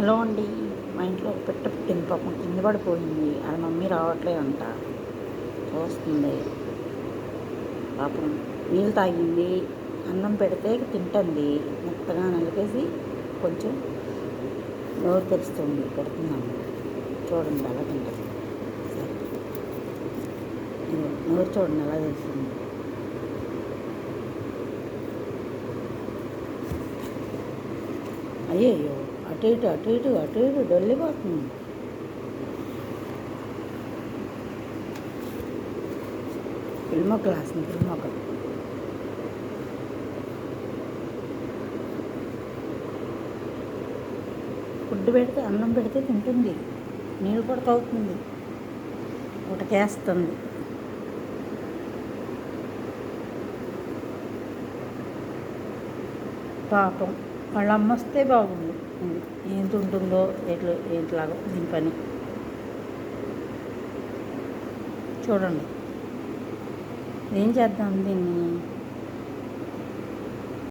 Hello అండి. మా ఇంట్లో ఒక పెట్ట పుట్టింది, పాపం కింద పడిపోయింది. వాళ్ళ మమ్మీ రావట్లేదంట, చూస్తుంది. పాపం నీళ్ళు తాగింది, అన్నం పెడితే తింటుంది. మెత్తగా నలిపేసి కొంచెం నోరు తెరుస్తుంది, పెడుతున్నాము. చూడండి అలా తింటుంది. సరే, నోరు చూడండి ఎలా తెరుస్తుంది. అయ్యయ్యో, అటు ఇటు అటు ఇటు అటు ఇటు డొల్లిపోతుంది. పిల్లమొక్కలు వేస్తుంది, పిల్లమొక్కలు. ఫుడ్ పెడితే, అన్నం పెడితే తింటుంది, నీళ్ళు కూడా తాగుతుంది, ఉటకేస్తుంది. పాపం వాళ్ళ అమ్మ వస్తే బాగుంది. ఏం తింటుందో ఎట్లాగో దీని పని చూడండి. ఏం చేద్దాం దీన్ని?